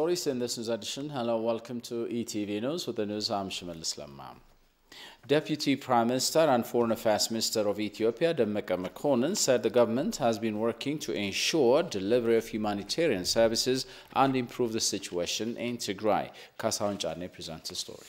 stories in this news edition. Hello, welcome to ETV News. With the news, I'm Shamal Islam. Deputy Prime Minister and Foreign Affairs Minister of Ethiopia, Demeqa said the government has been working to ensure delivery of humanitarian services and improve the situation in Tigray. Kasahan Chadne presents the story.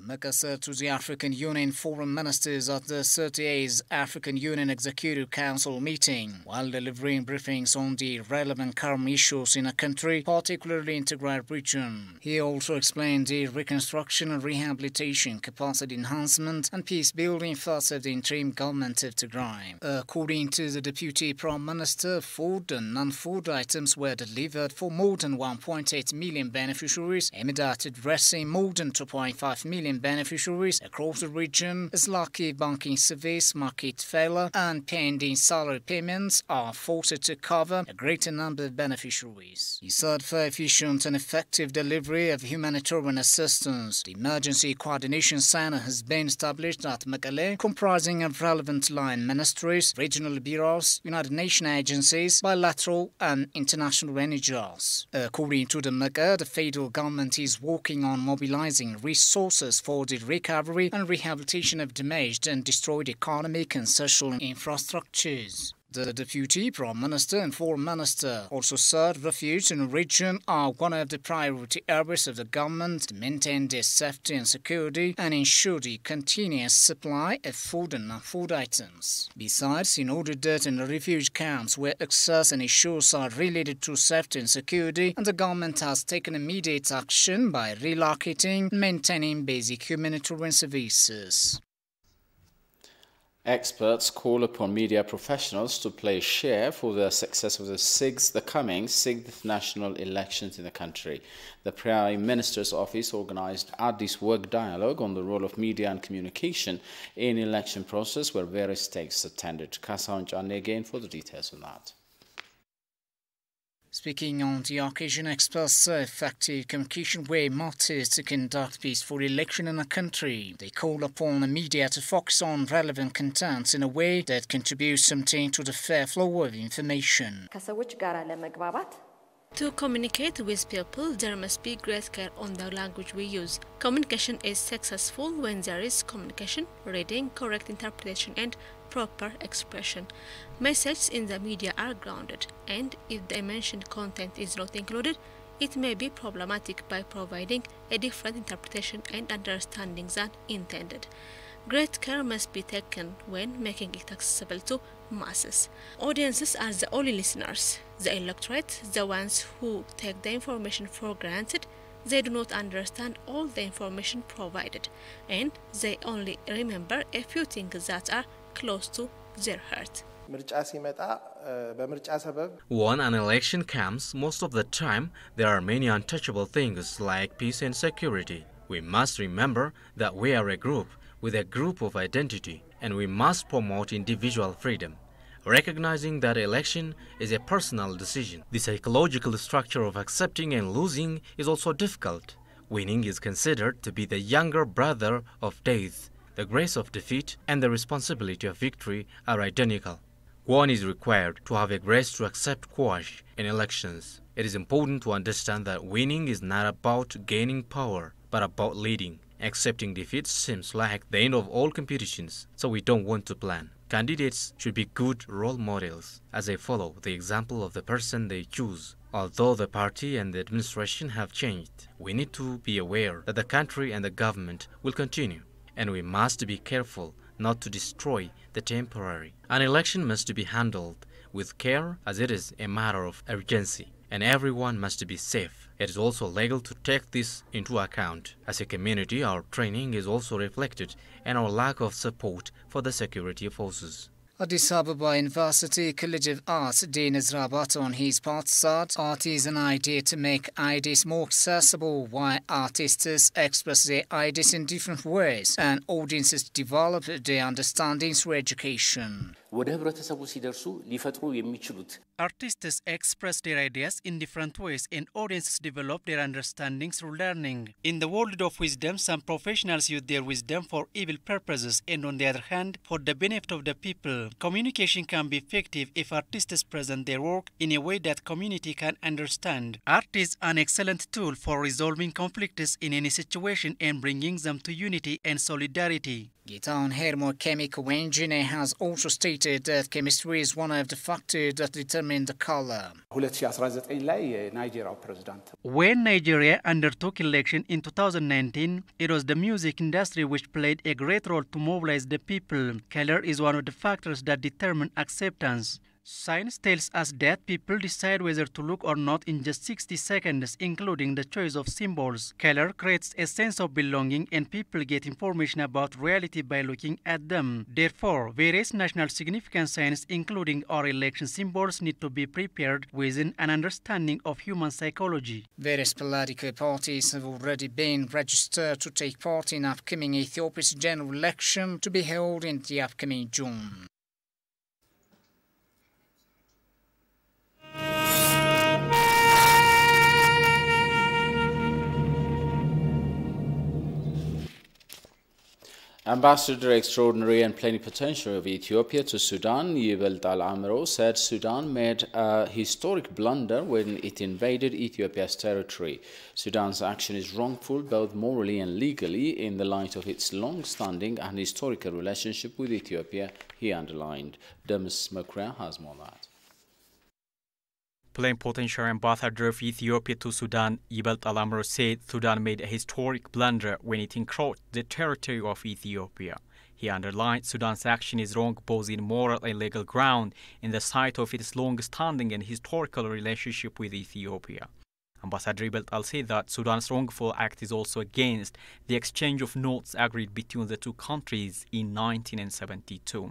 Demeqa said to the African Union foreign ministers at the 38th African Union Executive Council meeting while delivering briefings on the relevant current issues in a country, particularly in Tigray region. He also explained the reconstruction and rehabilitation, capacity enhancement and peace-building efforts of the interim government of Tigray. According to the Deputy Prime Minister, food and non-food items were delivered for more than 1.8 million beneficiaries, aimed at addressing more than 2.5 million beneficiaries across the region, as lucky banking service, market failure and pending salary payments are forced to cover a greater number of beneficiaries. He said for efficient and effective delivery of humanitarian assistance, the Emergency Coordination Center has been established at Mekelle, comprising of relevant line ministries, regional bureaus, United Nations agencies, bilateral and international NGOs. According to Demeqa, the federal government is working on mobilizing resources for the recovery and rehabilitation of damaged and destroyed economic and social infrastructures. The Deputy Prime Minister and Foreign Minister also said refuge in the region are one of the priority areas of the government to maintain their safety and security and ensure the continuous supply of food and non-food items. Besides, in order that in the refuge camps where access and issues are related to safety and security, and the government has taken immediate action by relocating and maintaining basic humanitarian services. Experts call upon media professionals to play a share for the success of the coming 6th national elections in the country. The Prime Minister's office organized this work dialogue on the role of media and communication in election process where various stakes attended. Kasahan Chadne again for the details on that. Speaking on the occasion, experts say effective communication way matters to conduct peaceful election in a country. They call upon the media to focus on relevant contents in a way that contributes something to the fair flow of information. To communicate with people, there must be great care on the language we use. Communication is successful when there is communication, reading, correct interpretation and proper expression. Messages in the media are grounded, and if the mentioned content is not included, it may be problematic by providing a different interpretation and understanding than intended. Great care must be taken when making it accessible to masses. Audiences are the only listeners. The electorate, the ones who take the information for granted, they do not understand all the information provided, and they only remember a few things that are close to their heart. When an election comes, most of the time, there are many untouchable things like peace and security. We must remember that we are a group with a group of identity, and we must promote individual freedom. Recognizing that election is a personal decision, the psychological structure of accepting and losing is also difficult. Winning is considered to be the younger brother of death. The grace of defeat and the responsibility of victory are identical. One is required to have a grace to accept quash in elections. It is important to understand that winning is not about gaining power, but about leading. Accepting defeat seems like the end of all competitions, so we don't want to plan. Candidates should be good role models as they follow the example of the person they choose. Although the party and the administration have changed, we need to be aware that the country and the government will continue, and we must be careful not to destroy the temporary. An election must be handled with care as it is a matter of urgency, and everyone must be safe. It is also legal to take this into account. As a community, our training is also reflected in our lack of support for the security forces. Addis Ababa University College of Arts Dean Rabat on his part said art is an idea to make ideas more accessible, while artists express their ideas in different ways and audiences develop their understandings through education. ወደ ህብረተሰቡ ሲደርሱ ሊፈጥሩ የሚችሉት Artists express their ideas in different ways and audiences develop their understandings through learning. In the world of wisdom, some professionals use their wisdom for evil purposes and on the other hand, for the benefit of the people. Communication can be effective if artists present their work in a way that community can understand. Art is an excellent tool for resolving conflicts in any situation and bringing them to unity and solidarity. Gitan Hermo, chemical engineer, has also stated that chemistry is one of the factors that determine the color. When Nigeria undertook election in 2019, it was the music industry which played a great role to mobilize the people. Color is one of the factors that determine acceptance. Science tells us that people decide whether to look or not in just 60 seconds, including the choice of symbols. Color creates a sense of belonging and people get information about reality by looking at them. Therefore, various national significant signs, including our election symbols, need to be prepared within an understanding of human psychology. Various political parties have already been registered to take part in upcoming Ethiopia's general election to be held in the upcoming June. Ambassador Extraordinary and Plenipotentiary of Ethiopia to Sudan, Yibelt Al-Amro, said Sudan made a historic blunder when it invaded Ethiopia's territory. Sudan's action is wrongful both morally and legally in the light of its long-standing and historical relationship with Ethiopia, he underlined. Demis Mokra has more on that. Plenipotentiary Ambassador of Ethiopia to Sudan, Yibelt Al-Amro, said Sudan made a historic blunder when it encroached the territory of Ethiopia. He underlined Sudan's action is wrong both in moral and legal ground in the sight of its long-standing and historical relationship with Ethiopia. Ambassador Yibelt Al said that Sudan's wrongful act is also against the exchange of notes agreed between the two countries in 1972.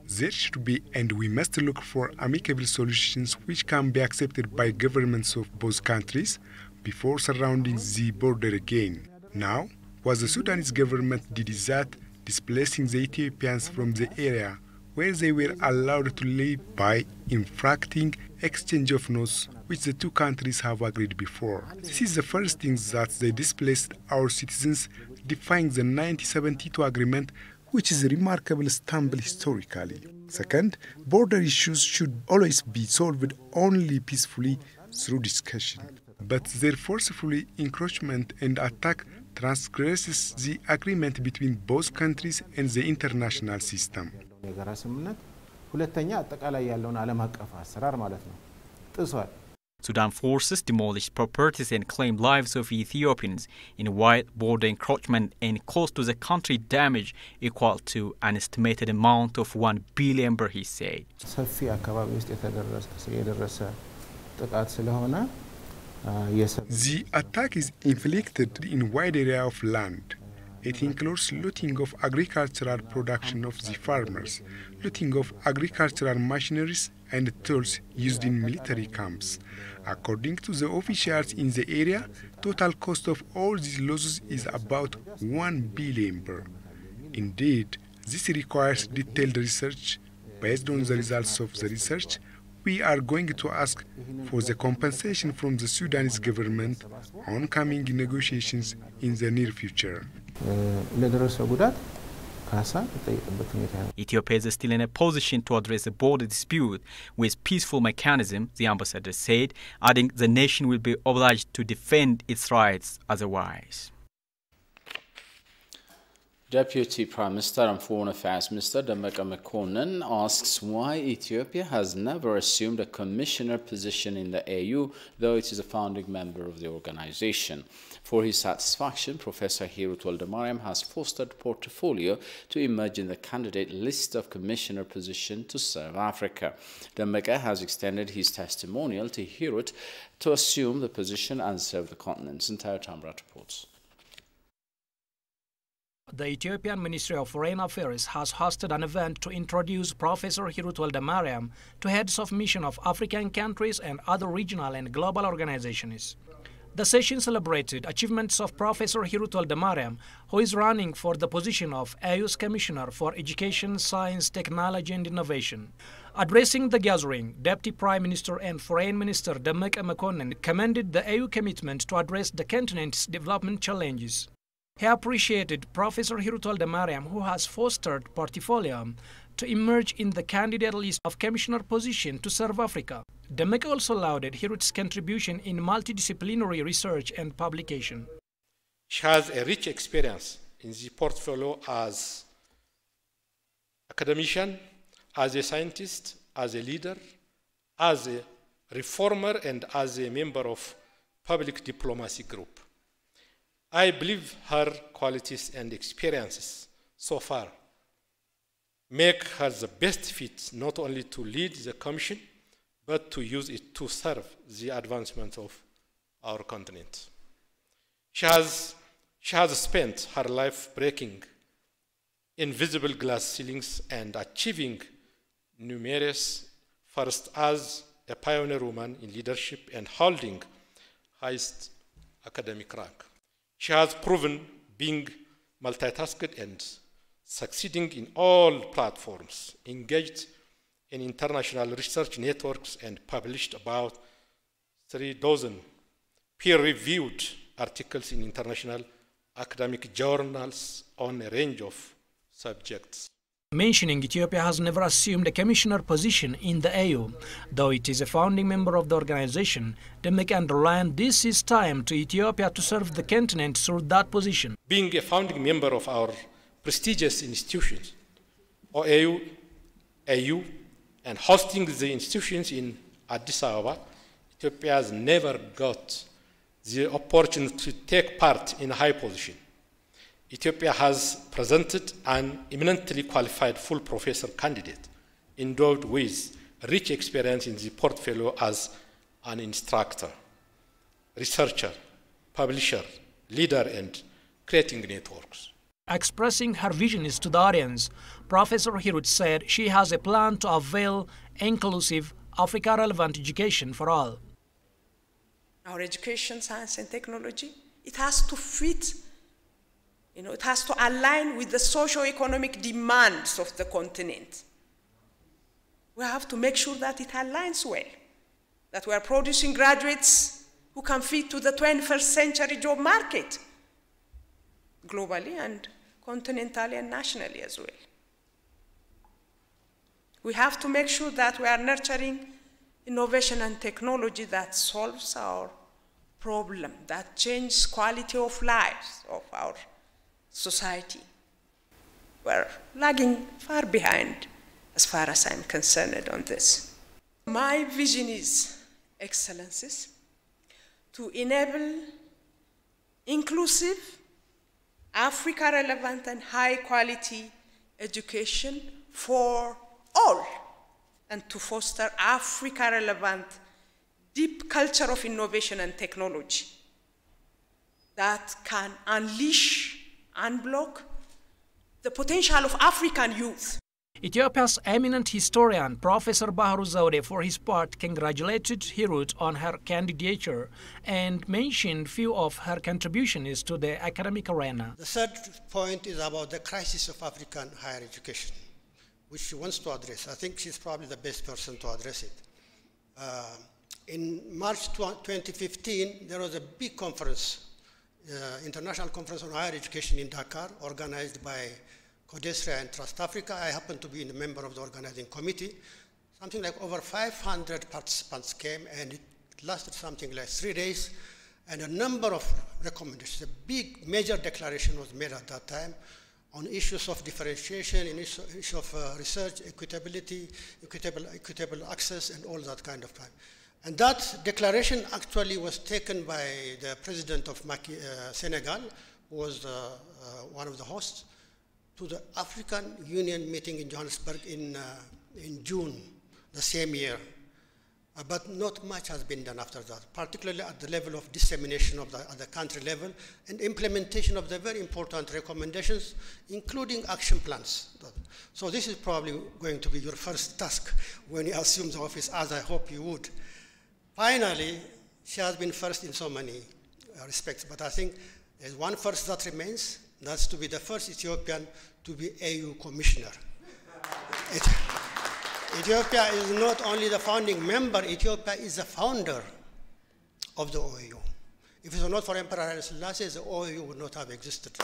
There should be, and we must look for amicable solutions which can be accepted by governments of both countries before surrounding the border again. Now, what the Sudanese government did is that displacing the Ethiopians from the area where they were allowed to live by infracting exchange of notes which the two countries have agreed before. This is the first thing that they displaced our citizens, defying the 1972 agreement, which is a remarkable stumble historically. Second, border issues should always be solved only peacefully through discussion. But their forceful encroachment and attack transgresses the agreement between both countries and the international system. Sudan forces demolished properties and claimed lives of Ethiopians in wide border encroachment and caused to the country damage equal to an estimated amount of 1 billion birr, he said. The attack is inflicted in wide area of land. It includes looting of agricultural production of the farmers, looting of agricultural machineries and tools used in military camps. According to the officials in the area, total cost of all these losses is about 1 billion birr. Indeed, this requires detailed research. Based on the results of the research, we are going to ask for the compensation from the Sudanese government on coming negotiations in the near future. Ethiopia is still in a position to address the border dispute with peaceful mechanism, the ambassador said, adding the nation will be obliged to defend its rights otherwise. Deputy Prime Minister and Foreign Affairs Minister Demeke Mekonnen asks why Ethiopia has never assumed a commissioner position in the AU, though it is a founding member of the organization. For his satisfaction, Professor Hirut Waldemariam has fostered portfolio to emerge in the candidate list of commissioner position to serve Africa. Demeke has extended his testimonial to Hirut to assume the position and serve the continent's entire Tamrat reports. The Ethiopian Ministry of Foreign Affairs has hosted an event to introduce Professor Hirut Waldemariam to heads of mission of African countries and other regional and global organizations. The session celebrated achievements of Professor Hirut Waldemariam, who is running for the position of AU's Commissioner for Education, Science, Technology and Innovation. Addressing the gathering, Deputy Prime Minister and Foreign Minister Dammaqe Mokonnin commended the AU commitment to address the continent's development challenges. He appreciated Professor Hirut Waldemariam, who has fostered portfolio to emerge in the candidate list of commissioner position to serve Africa. Dammaqe also lauded Hirut's contribution in multidisciplinary research and publication. She has a rich experience in the portfolio as academician, as a scientist, as a leader, as a reformer, and as a member of public diplomacy group. I believe her qualities and experiences so far make her the best fit not only to lead the Commission, but to use it to serve the advancement of our continent. She has spent her life breaking invisible glass ceilings and achieving numerous firsts as a pioneer woman in leadership and holding highest academic rank. She has proven being multitasked and succeeding in all platforms, engaged in international research networks, and published about 36 peer-reviewed articles in international academic journals on a range of subjects. Mentioning Ethiopia has never assumed a commissioner position in the AU, though it is a founding member of the organization, Dammaqe underlined this is time to Ethiopia to serve the continent through that position. Being a founding member of our prestigious institutions, OAU, AU, and hosting the institutions in Addis Ababa, Ethiopia has never got the opportunity to take part in a high position. Ethiopia has presented an eminently qualified full professor candidate endowed with rich experience in the portfolio as an instructor, researcher, publisher, leader, and creating networks. Expressing her visions to the audience, Professor Hirut said she has a plan to avail inclusive, Africa-relevant education for all. Our education, science and technology, it has to fit, it has to align with the socio-economic demands of the continent. We have to make sure that it aligns well, that we are producing graduates who can fit to the 21st century job market, globally and continentally and nationally as well. We have to make sure that we are nurturing innovation and technology that solves our problem, that changes quality of lives of our society. We're lagging far behind as far as I'm concerned on this. My vision is, Excellencies, to enable inclusive, Africa-relevant and high-quality education for all, and to foster Africa-relevant, deep culture of innovation and technology that can unleash, unblock the potential of African youth. Ethiopia's eminent historian, Professor Bahru Zaude, for his part, congratulated Hirut on her candidature and mentioned few of her contributions to the academic arena. The third point is about the crisis of African higher education, which she wants to address. I think she's probably the best person to address it. In March 2015, there was a big conference, international conference on higher education in Dakar, organized by CODESRA and Trust Africa. I happen to be a member of the organizing committee. Something like over 500 participants came, and it lasted something like 3 days, and a number of recommendations. A big major declaration was made at that time on issues of differentiation, in issues of research, equitability, equitable access, and all that kind of thing. And that declaration actually was taken by the president of Senegal, who was one of the hosts, to the African Union meeting in Johannesburg in June the same year. But not much has been done after that, particularly at the level of dissemination at the country level and implementation of the very important recommendations, including action plans. So this is probably going to be your first task when you assume the office, as I hope you would. Finally, she has been first in so many respects. But I think there's one first that remains. That's to be the first Ethiopian to be AU commissioner. Ethiopia is not only the founding member, Ethiopia is the founder of the OAU. If it were not for Emperor Haile Selassie, the OAU would not have existed.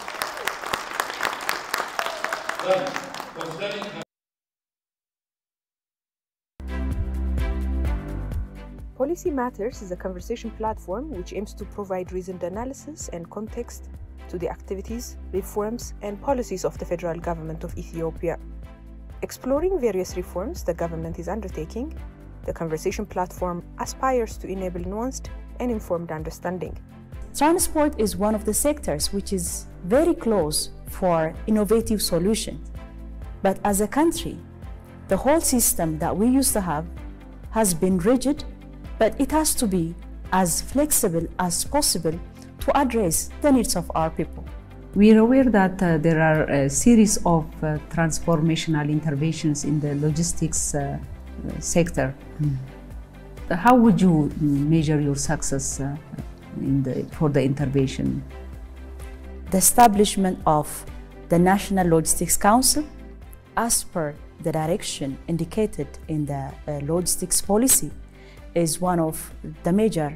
Policy Matters is a conversation platform which aims to provide reasoned analysis and context to the activities, reforms, and policies of the federal government of Ethiopia. Exploring various reforms the government is undertaking, the conversation platform aspires to enable nuanced and informed understanding. Transport is one of the sectors which is very close for innovative solutions. But as a country, the whole system that we used to have has been rigid, but it has to be as flexible as possible to address the needs of our people. We are aware that there are a series of transformational interventions in the logistics sector. How would you measure your success for the intervention? The establishment of the National Logistics Council, as per the direction indicated in the logistics policy, is one of the major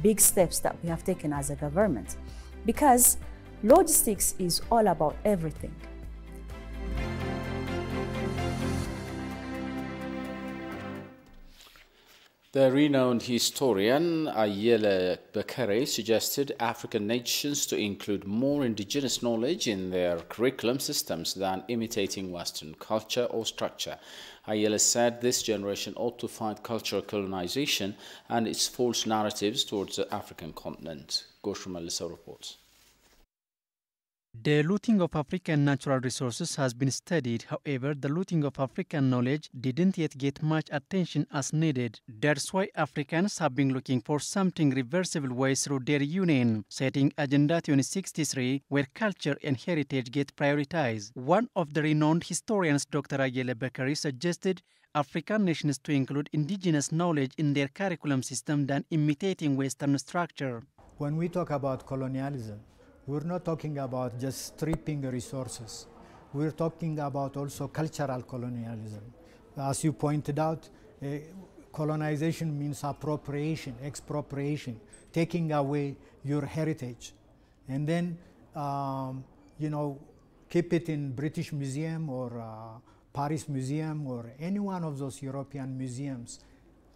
big steps that we have taken as a government, because logistics is all about everything. The renowned historian Ayele Bekere suggested African nations to include more indigenous knowledge in their curriculum systems than imitating Western culture or structure. Ayele said this generation ought to fight cultural colonization and its false narratives towards the African continent. Gosham Alisa reports. The looting of African natural resources has been studied. However, the looting of African knowledge didn't yet get much attention as needed. That's why Africans have been looking for something reversible ways through their union, setting Agenda 2063, where culture and heritage get prioritized. One of the renowned historians, Dr. Ayele Bekere, suggested African nations to include indigenous knowledge in their curriculum system than imitating Western structure. When we talk about colonialism, we're not talking about just stripping resources. We're talking about also cultural colonialism. As you pointed out, colonization means appropriation, expropriation, taking away your heritage. And then, keep it in British Museum or Paris Museum or any one of those European museums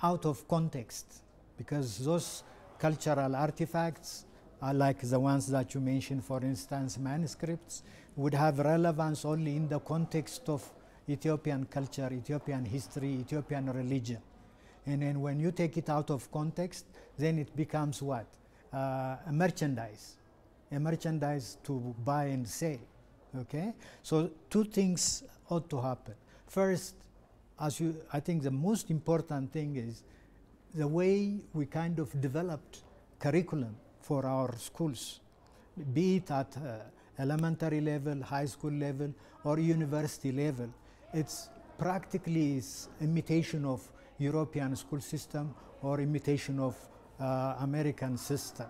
out of context, because those cultural artifacts, like the ones that you mentioned, for instance, manuscripts, would have relevance only in the context of Ethiopian culture, Ethiopian history, Ethiopian religion. And then when you take it out of context, then it becomes what? A merchandise to buy and sell, okay? So two things ought to happen. First, I think the most important thing is the way we kind of developed curriculum for our schools, be it at elementary level, high school level, or university level. It's practically imitation of European school system or imitation of American system,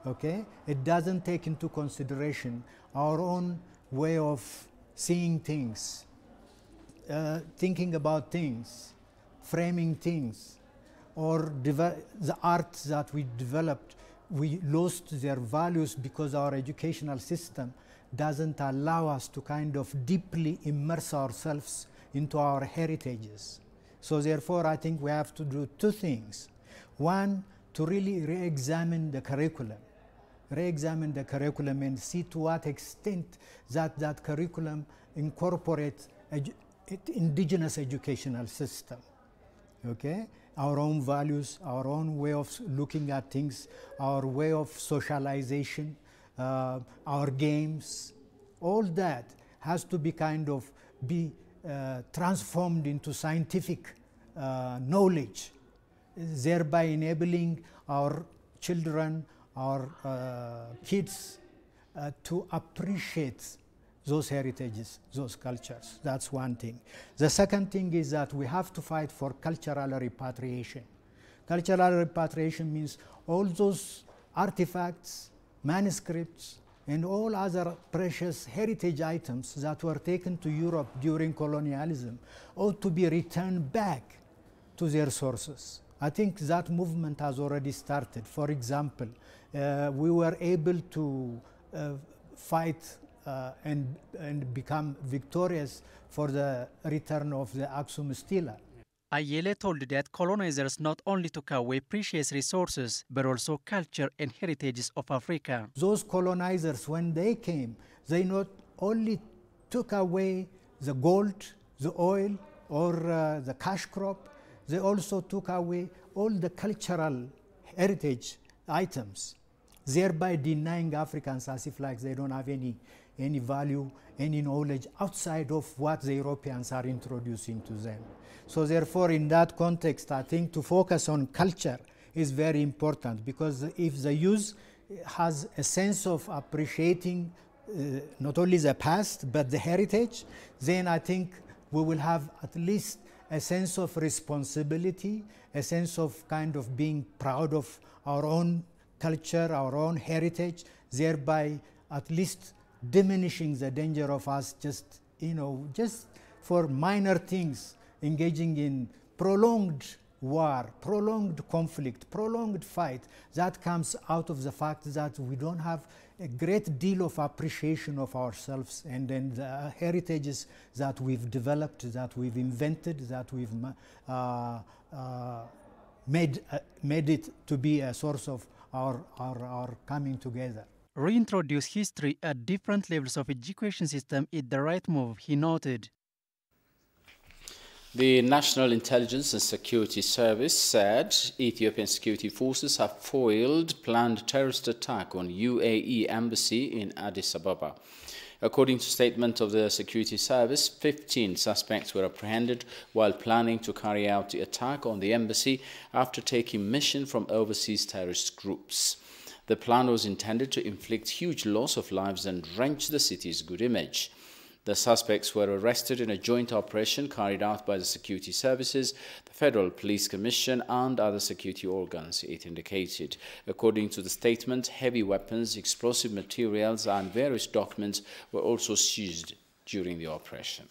okay? It doesn't take into consideration our own way of seeing things, thinking about things, framing things, or the art that we developed. We lost their values because our educational system doesn't allow us to kind of deeply immerse ourselves into our heritages. So therefore, I think we have to do two things. One, to really re-examine the curriculum and see to what extent that curriculum incorporates indigenous educational system, okay? Our own values, our own way of looking at things, our way of socialization, our games, all that has to be transformed into scientific knowledge, thereby enabling our children, our kids to appreciate those heritages, those cultures. That's one thing. The second thing is that we have to fight for cultural repatriation. Cultural repatriation means all those artifacts, manuscripts, and all other precious heritage items that were taken to Europe during colonialism ought to be returned back to their sources. I think that movement has already started. For example, we were able to fight and become victorious for the return of the Aksum Stela. Ayele told that colonizers not only took away precious resources, but also culture and heritages of Africa. Those colonizers, when they came, they not only took away the gold, the oil, or the cash crop, they also took away all the cultural heritage items, thereby denying Africans as if like they don't have any value, any knowledge outside of what the Europeans are introducing to them. So therefore, in that context, I think to focus on culture is very important, because if the youth has a sense of appreciating not only the past, but the heritage, then I think we will have at least a sense of responsibility, a sense of kind of being proud of our own culture, our own heritage, thereby at least diminishing the danger of us just for minor things, engaging in prolonged war, prolonged conflict, prolonged fight. That comes out of the fact that we don't have a great deal of appreciation of ourselves and then the heritages that we've developed, that we've invented, that we've made it to be a source of our coming together. Reintroduce history at different levels of education system is the right move, he noted. The National Intelligence and Security Service said Ethiopian security forces have foiled planned terrorist attack on UAE embassy in Addis Ababa. According to statement of the security service, 15 suspects were apprehended while planning to carry out the attack on the embassy after taking mission from overseas terrorist groups. The plan was intended to inflict huge loss of lives and drench the city's good image. The suspects were arrested in a joint operation carried out by the security services, the Federal Police Commission and other security organs, it indicated. According to the statement, heavy weapons, explosive materials and various documents were also seized during the operation.